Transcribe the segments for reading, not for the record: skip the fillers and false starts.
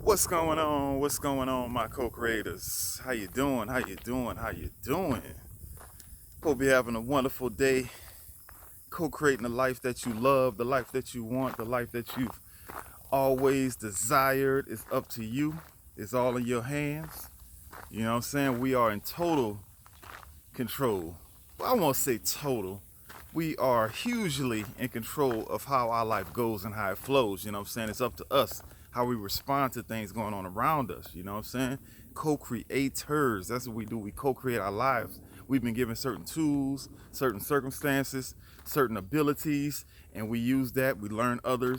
What's going on? What's going on, my co-creators? How you doing? How you doing? How you doing? Hope you're having a wonderful day. Co-creating the life that you love, the life that you want, the life that you've always desired. Is up to you. It's all in your hands. You know what I'm saying? We are in total control. Well, I won't say total. We are hugely in control of how our life goes and how it flows. You know what I'm saying? It's up to us how we respond to things going on around us. You know what I'm saying? Co-creators. That's what we do. We co-create our lives. We've been given certain tools, certain circumstances, certain abilities, and we use that. We learn other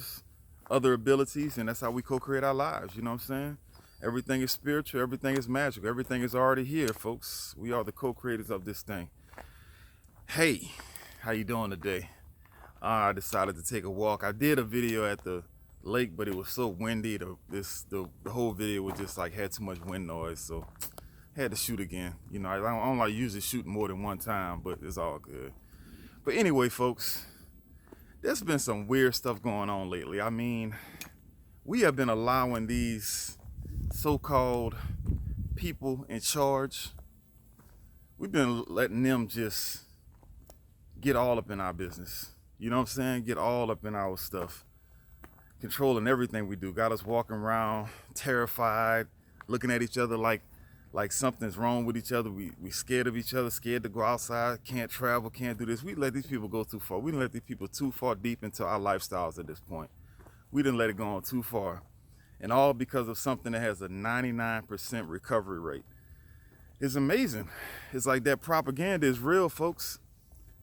abilities, and that's how we co-create our lives. You know what I'm saying? Everything is spiritual, everything is magical, everything is already here, folks. We are the co-creators of this thing. Hey, how you doing today? I decided to take a walk. I did a video at the lake, but it was so windy. The whole video was just like had too much wind noise, so had to shoot again. You know, I don't like usually shooting more than one time, but it's all good. But anyway, folks, there's been some weird stuff going on lately. I mean, we have been allowing these so-called people in charge. We've been letting them just get all up in our business. You know what I'm saying? Get all up in our stuff. Controlling everything we do. Got us walking around terrified, looking at each other like something's wrong with each other. We scared of each other, scared to go outside, can't travel, can't do this. We let these people go too far. We didn't let these people too far deep into our lifestyles at this point. We didn't let it go on too far. And all because of something that has a 99% recovery rate. It's amazing. It's like that propaganda is real, folks.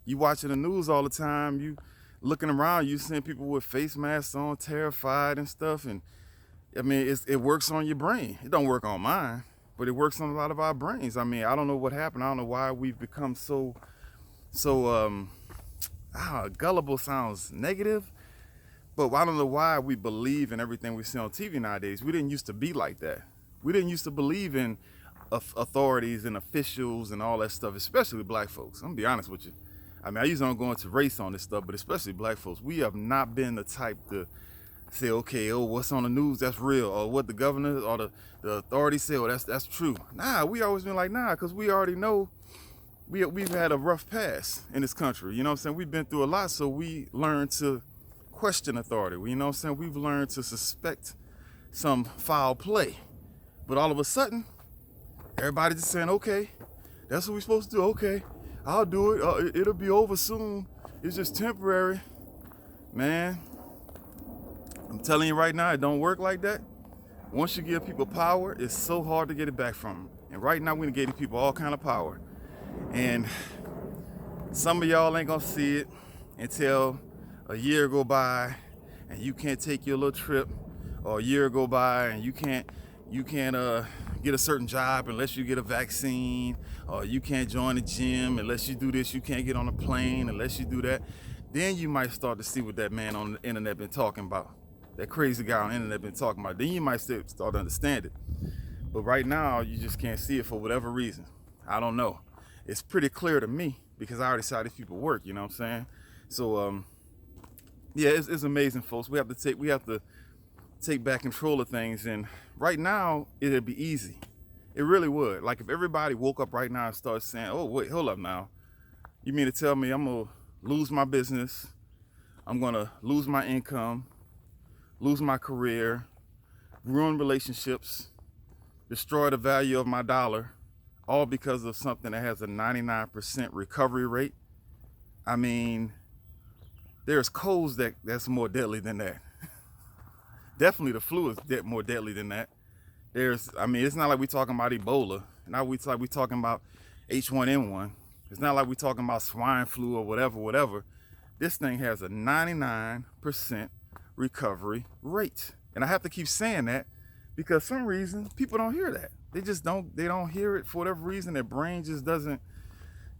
You watching the news all the time, you looking around, you seeing people with face masks on, terrified and stuff. And I mean, it works on your brain. It don't work on mine, but it works on a lot of our brains. I mean, I don't know what happened. I don't know why we've become so gullible sounds negative, but I don't know why we believe in everything we see on TV nowadays. We didn't used to be like that. We didn't used to believe in authorities and officials and all that stuff, especially black folks. I'm gonna be honest with you. I mean, I usually don't go into race on this stuff, but especially black folks, we have not been the type to say, okay, oh, what's on the news, that's real, or what the governor or the authorities say, oh, that's true. Nah, we always been like, nah, because we already know we've had a rough past in this country. You know what I'm saying? We've been through a lot, so we learned to question authority. You know what I'm saying? We've learned to suspect some foul play. But all of a sudden, everybody just saying, okay, that's what we're supposed to do. Okay, I'll do it. It'll be over soon. It's just temporary. Man, I'm telling you right now, it don't work like that. Once you give people power, it's so hard to get it back from them. And right now, we're giving people all kind of power. And some of y'all ain't gonna see it until a year go by and you can't take your little trip, or a year go by and you can't get a certain job unless you get a vaccine, or you can't join the gym unless you do this, you can't get on a plane unless you do that. Then you might start to see what that man on the internet been talking about, that crazy guy on the internet been talking about. Then you might start to understand it. But right now, you just can't see it for whatever reason. I don't know. It's pretty clear to me because I already saw these people work. You know what I'm saying? So yeah, it's amazing, folks. We have to take back control of things, and right now it'd be easy. It really would. Like if everybody woke up right now and started saying, "Oh wait, hold up now. You mean to tell me I'm gonna lose my business? I'm gonna lose my income, lose my career, ruin relationships, destroy the value of my dollar, all because of something that has a 99% recovery rate?" I mean, there's colds that's more deadly than that. Definitely the flu is more deadly than that. I mean, it's not like we talking about Ebola. Now we talking about H1N1. It's not like we talking about swine flu or whatever. This thing has a 99% recovery rate. And I have to keep saying that because some reason people don't hear that. They don't hear it for whatever reason. Their brain just doesn't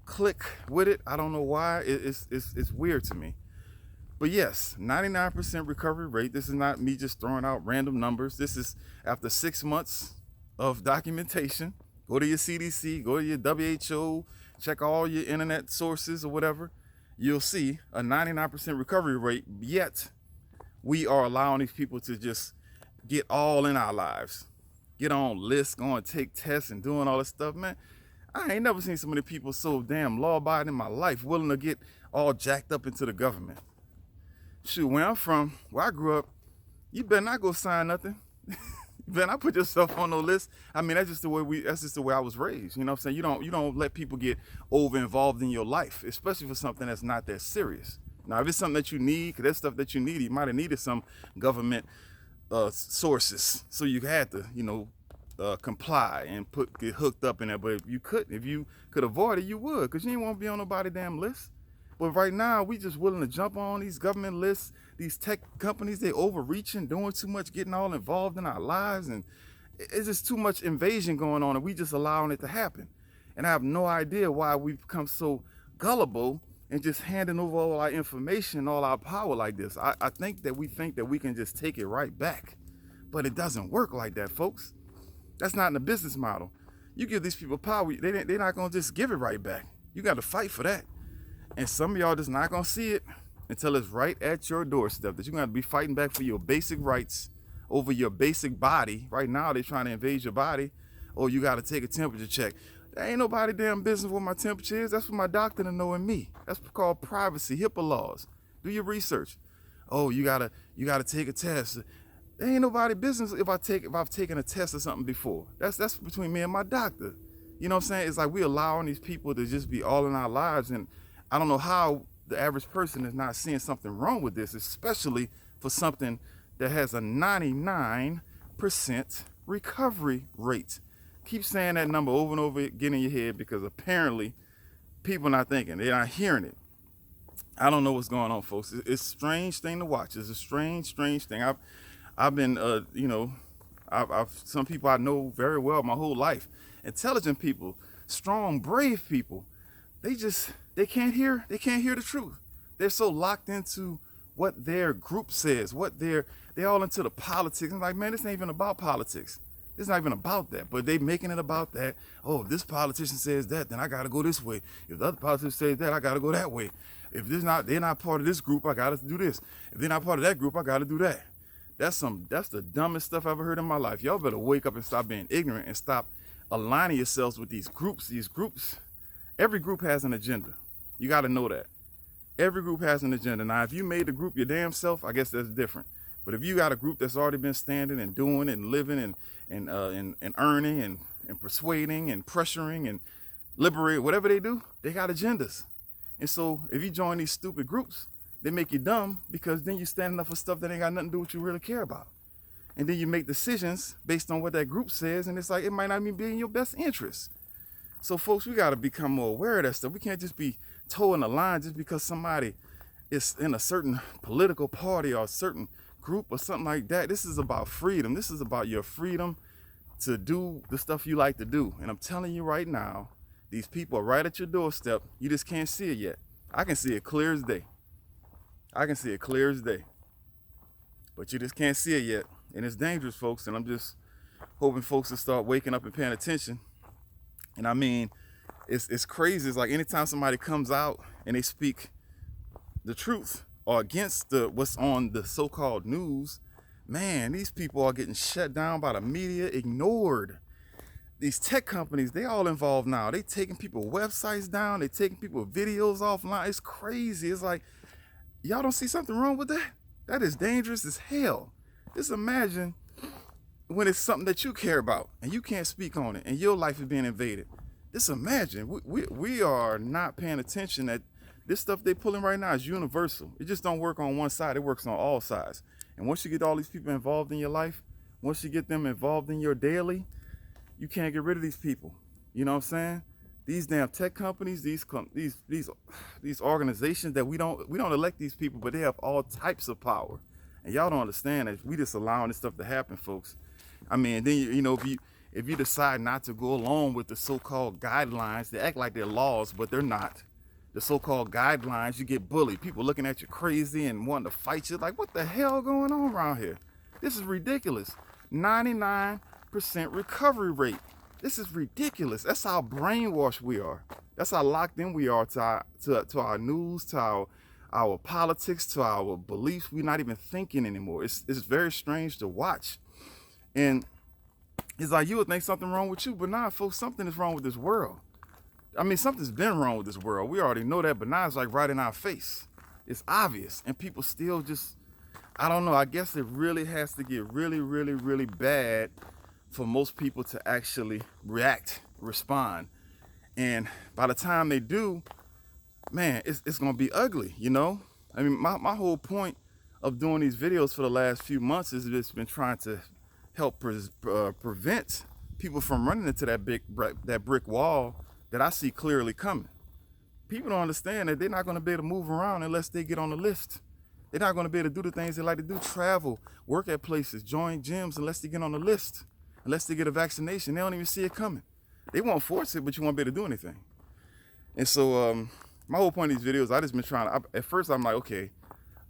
click with it. I don't know why. It's weird to me. But yes, 99% recovery rate. This is not me just throwing out random numbers. This is after 6 months of documentation. Go to your CDC, go to your WHO, check all your internet sources or whatever. You'll see a 99% recovery rate, yet we are allowing these people to just get all in our lives, get on lists, go and take tests and doing all this stuff, man. I ain't never seen so many people so damn law-abiding in my life, willing to get all jacked up into the government. Shoot, where I'm from, where I grew up, you better not go sign nothing. You better not put yourself on no list. I mean, that's just the way I was raised. You know what I'm saying? You don't let people get over involved in your life, especially for something that's not that get Now, if it's something that you need, because that's stuff that you need, you might have needed some government sources, so you had to, comply and get hooked up in there. But if you could avoid it, you would, because you ain't want to be on nobody damn list. But right now, we just willing to jump on these government lists, these tech companies. They overreaching, doing too much, getting all involved in our lives, and it's just too much invasion going on, and we just allowing it to happen. And I have no idea why we've become so gullible and just handing over all our information, all our power like this. I think that we can just take it right back, but it doesn't work like that, folks. That's not in the business model. You give these people power, they're not gonna just give it right back. You got to fight for that. And some of y'all just not gonna see it until it's right at your doorstep, that you're gonna be fighting back for your basic rights over your basic body. Right now, they're trying to invade your body, or you gotta take a temperature check. There ain't nobody damn business what my temperature is. That's for my doctor to know and me. That's called privacy, HIPAA laws. Do your research. Oh, you gotta take a test. There ain't nobody business if I've taken a test or something before. That's between me and my doctor. You know what I'm saying? It's like we allowing these people to just be all in our lives, and I don't know how the average person is not seeing something wrong with this, especially for something that has a 99% recovery rate. Keep saying that number over and over again in your head, because apparently people not thinking, they're not hearing it. I don't know what's going on, folks. It's a strange thing to watch. It's a strange thing. I've been, I've some people I know very well my whole life, intelligent people, strong, brave people. They can't hear the truth. They're so locked into what their group says, they're all into the politics. I'm like, man, this ain't even about politics. It's not even about that, but they making it about that. Oh, if this politician says that, then I gotta go this way. If the other politician says that, I gotta go that way. If they're not part of this group, I gotta do this. If they're not part of that group, I gotta do that. That's the dumbest stuff I've ever heard in my life. Y'all better wake up and stop being ignorant and stop aligning yourselves with these groups. Every group has an agenda. You gotta know that. Every group has an agenda. Now, if you made the group your damn self, I guess that's different. But if you got a group that's already been standing and doing and living and earning and persuading and pressuring and liberating, whatever they do, they got agendas. And so if you join these stupid groups, they make you dumb, because then you're standing up for stuff that ain't got nothing to do with what you really care about. And then you make decisions based on what that group says, and it's like it might not even be in your best interest. So folks, we got to become more aware of that stuff. We can't just be toeing the line just because somebody is in a certain political party or a certain group or something like that. This is about freedom. This is about your freedom to do the stuff you like to do. And I'm telling you right now, these people are right at your doorstep. You just can't see it yet. I can see it clear as day. But you just can't see it yet. And it's dangerous, folks. And I'm just hoping folks will start waking up and paying attention. And I mean, it's crazy. It's like anytime somebody comes out and they speak the truth or against what's on the so-called news, man, these people are getting shut down by the media, ignored. These tech companies, they all involved now. They taking people websites down. They taking people videos offline. It's crazy. It's like, y'all don't see something wrong with that? That is dangerous as hell. Just imagine when it's something that you care about and you can't speak on it and your life is being invaded. Just imagine. We are not paying attention that this stuff they pulling right now is universal. It just don't work on one side. It works on all sides. And once you get all these people involved in your life, once you get them involved in your daily, you can't get rid of these people. You know what I'm saying? These damn tech companies, these organizations that we don't elect these people, but they have all types of power. And y'all don't understand that we just allowing this stuff to happen, folks. I mean, then if you decide not to go along with the so-called guidelines, they act like they're laws, but they're not. The so-called guidelines, you get bullied. People looking at you crazy and wanting to fight you. Like, what the hell going on around here? This is ridiculous. 99% recovery rate. This is ridiculous. That's how brainwashed we are. That's how locked in we are to our news, to our politics, to our beliefs. We're not even thinking anymore. It's very strange to watch. And it's like, you would think something wrong with you, but nah, folks, something is wrong with this world. I mean, something's been wrong with this world. We already know that, but now it's like right in our face. It's obvious. And people still just, I don't know, I guess it really has to get really, really, really bad for most people to actually react, respond. And by the time they do, man, it's gonna be ugly, you know? I mean, my whole point of doing these videos for the last few months has just been trying to help prevent people from running into that brick wall that I see clearly coming. People don't understand that they're not gonna be able to move around unless they get on the list. They're not gonna be able to do the things they like to do, travel, work at places, join gyms, unless they get on the list, unless they get a vaccination. They don't even see it coming. They won't force it, but you won't be able to do anything. And so my whole point of these videos, I just been trying to, at first I'm like, okay,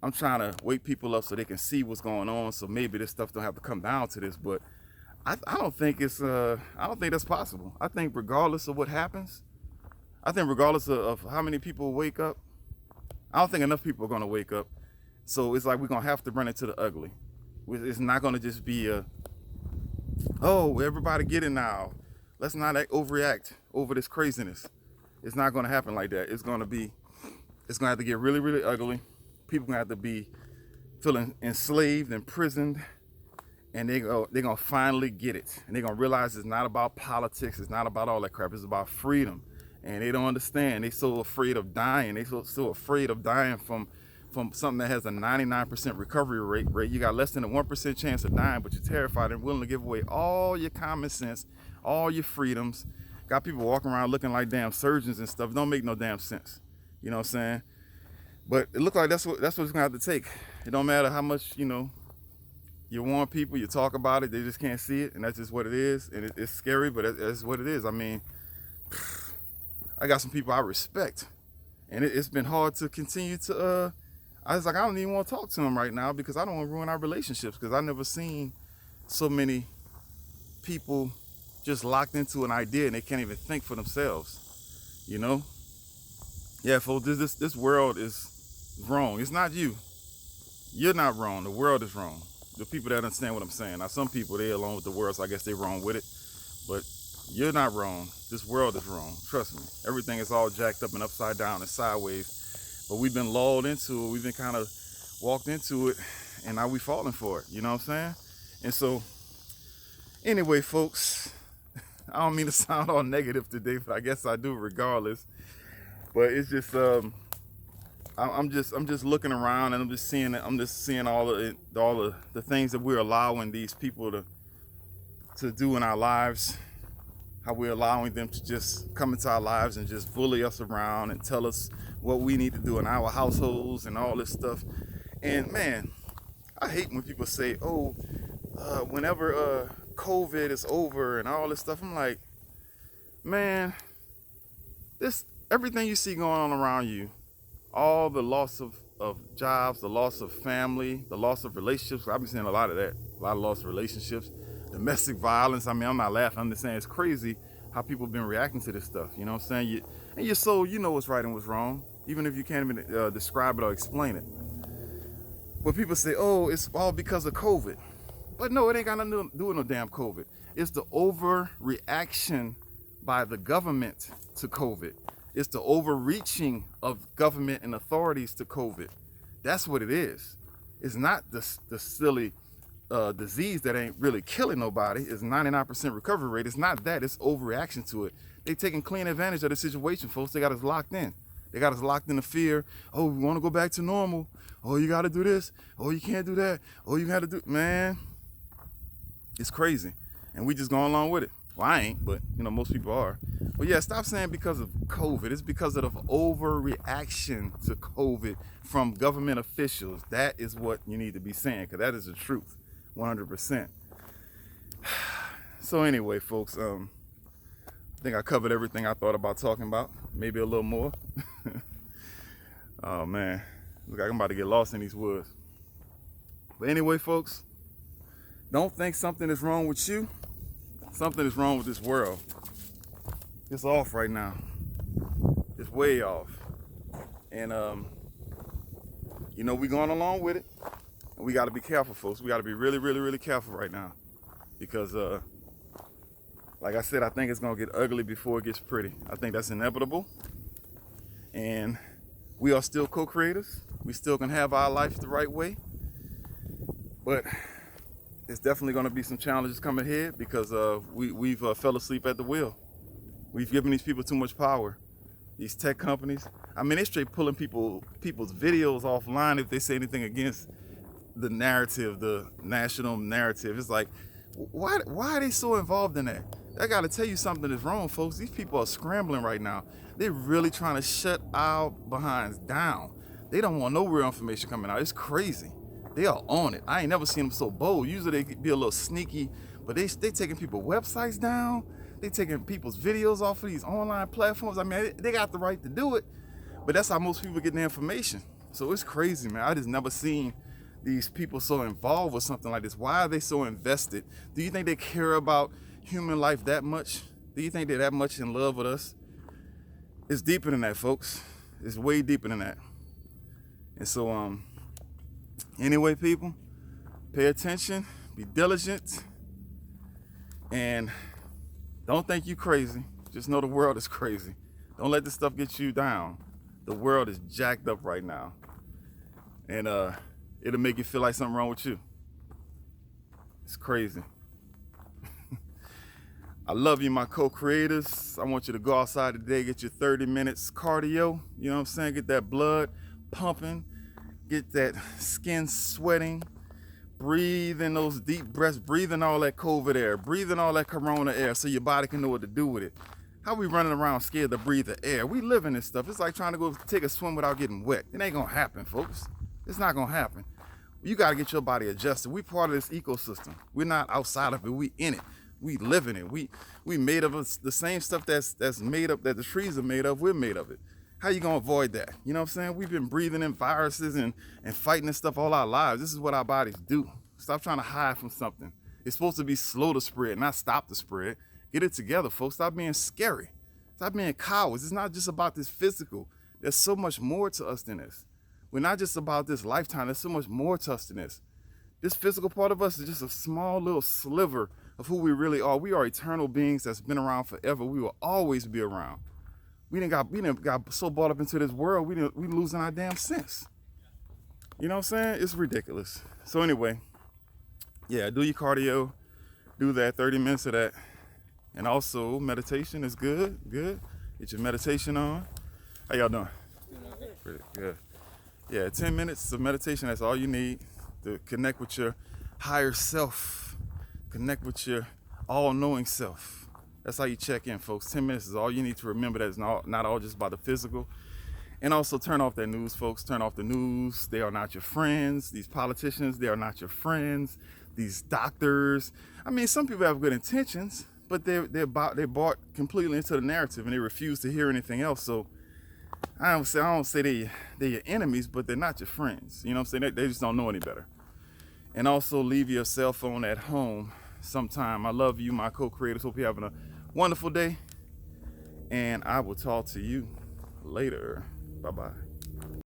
I'm trying to wake people up so they can see what's going on, so maybe this stuff don't have to come down to this, but I don't think it's, I don't think that's possible. I think regardless of what happens, I think regardless of how many people wake up, I don't think enough people are gonna wake up. So it's like we're gonna have to run into the ugly. It's not gonna just be oh, everybody get it now. Let's not overreact over this craziness. It's not gonna happen like that. It's gonna have to get really, really ugly. People gonna have to be feeling enslaved, imprisoned, and they're gonna finally get it. And they're gonna realize it's not about politics, it's not about all that crap, it's about freedom. And they don't understand. They so afraid of dying. They so afraid of dying from something that has a 99% recovery rate. You got less than a 1% chance of dying, but you're terrified and willing to give away all your common sense, all your freedoms. Got people walking around looking like damn surgeons and stuff. Don't make no damn sense. You know what I'm saying? But it looks like that's what it's gonna have to take. It don't matter how much, you know, you warn people, you talk about it, they just can't see it, and that's just what it is. And it's scary, but that's what it is. I mean, I got some people I respect, and it's been hard to continue to I was like, I don't even want to talk to them right now because I don't want to ruin our relationships, because I never seen so many people just locked into an idea and they can't even think for themselves, you know? Yeah, folks, this world is wrong. It's not you. You're not wrong. The world is wrong. The people that understand what I'm saying. Now, some people, they're alone with the world, so I guess they're wrong with it. But you're not wrong. This world is wrong. Trust me. Everything is all jacked up and upside down and sideways. But we've been lulled into it. We've been kind of walked into it, and now we falling for it. You know what I'm saying? And so, anyway, folks, I don't mean to sound all negative today, but I guess I do regardless. But it's just, I'm just looking around, and I'm just seeing all the things that we're allowing these people to do in our lives. How we're allowing them to just come into our lives and just bully us around and tell us what we need to do in our households and all this stuff. And man, I hate when people say, oh, whenever COVID is over and all this stuff. I'm like, man, everything you see going on around you, all the loss of jobs, the loss of family, the loss of relationships. I've been seeing a lot of that, a lot of loss of relationships, domestic violence. I mean, I'm not laughing. I'm just saying it's crazy how people have been reacting to this stuff. You know what I'm saying? And your soul, you know what's right and what's wrong, even if you can't even describe it or explain it. But people say, oh, it's all because of COVID. But no, it ain't got nothing to do with no damn COVID. It's the overreaction by the government to COVID. It's the overreaching of government and authorities to COVID. That's what it is. It's not the silly disease that ain't really killing nobody. It's 99% recovery rate. It's not that. It's overreaction to it. They taking clean advantage of the situation, folks. They got us locked in. They got us locked in the fear. Oh, we want to go back to normal. Oh, you got to do this. Oh, you can't do that. Oh, you got to do, man. It's crazy. And we just going along with it. Well, I ain't, but you know, most people are. But yeah, stop saying because of COVID. It's because of the overreaction to COVID from government officials. That is what you need to be saying, because that is the truth, 100%. So anyway, folks, I think I covered everything I thought about talking about, maybe a little more. Oh man, look like I'm about to get lost in these woods. But anyway, folks, don't think something is wrong with you. Something is wrong with this world. It's off right now. It's way off. And you know, we going along with it. And we got to be careful, folks. We got to be really, really, really careful right now. because like I said, I think it's gonna get ugly before it gets pretty. I think that's inevitable, and we are still co-creators. We still can have our life the right way, but it's definitely gonna be some challenges coming ahead because we've fell asleep at the wheel. We've given these people too much power. These tech companies, I mean, they straight pulling people's videos offline if they say anything against the narrative, the national narrative. It's like, why are they so involved in that? I gotta tell you something is wrong, folks. These people are scrambling right now. They're really trying to shut our behinds down. They don't want no real information coming out. It's crazy. They are on it. I ain't never seen them so bold. Usually they be a little sneaky, but they taking people's websites down. They taking people's videos off of these online platforms. I mean, they got the right to do it, but that's how most people get their information. So it's crazy, man. I just never seen these people so involved with something like this. Why are they so invested? Do you think they care about human life that much? Do you think they're that much in love with us? It's deeper than that, folks. It's way deeper than that. And so, anyway, people, pay attention, be diligent, and don't think you crazy. Just know the world is crazy. Don't let this stuff get you down. The world is jacked up right now. And it'll make you feel like something wrong with you. It's crazy. I love you, my co-creators. I want you to go outside today, get your 30 minutes cardio. You know what I'm saying? Get that blood pumping, get that skin sweating, breathe in those deep breaths, breathe in all that COVID air, breathe in all that corona air so your body can know what to do with it. How we running around scared to breathe the air? We live in this stuff. It's like trying to go take a swim without getting wet. It ain't gonna happen, folks. It's not gonna happen. You gotta get your body adjusted. We part of this ecosystem. We're not outside of it. We in it. We live in it. We made of the same stuff that's made up, that the trees are made of. We're made of it. How you gonna avoid that? You know what I'm saying? We've been breathing in viruses and fighting this stuff all our lives. This is what our bodies do. Stop trying to hide from something. It's supposed to be slow to spread, not stop the spread. Get it together, folks. Stop being scary. Stop being cowards. It's not just about this physical. There's so much more to us than this. We're not just about this lifetime. There's so much more to us than this. This physical part of us is just a small little sliver of who we really are. We are eternal beings that's been around forever. We will always be around. We didn't got so bought up into this world, we losing our damn sense. You know what I'm saying? It's ridiculous. So anyway, yeah, do your cardio, do that, 30 minutes of that. And also meditation is good. Get your meditation on. How y'all doing? Pretty good. Yeah, 10 minutes of meditation, that's all you need to connect with your higher self, connect with your all-knowing self. That's how you check in, folks. 10 minutes is all you need to remember that it's not all just about the physical. And also turn off that news, folks. Turn off the news. They are not your friends. These politicians, they are not your friends. These doctors. I mean, some people have good intentions, but they're bought completely into the narrative and they refuse to hear anything else. So I don't say they're your enemies, but they're not your friends. You know what I'm saying? They just don't know any better. And also leave your cell phone at home sometime. I love you, my co-creators. Hope you're having a wonderful day. And I will talk to you later. Bye-bye.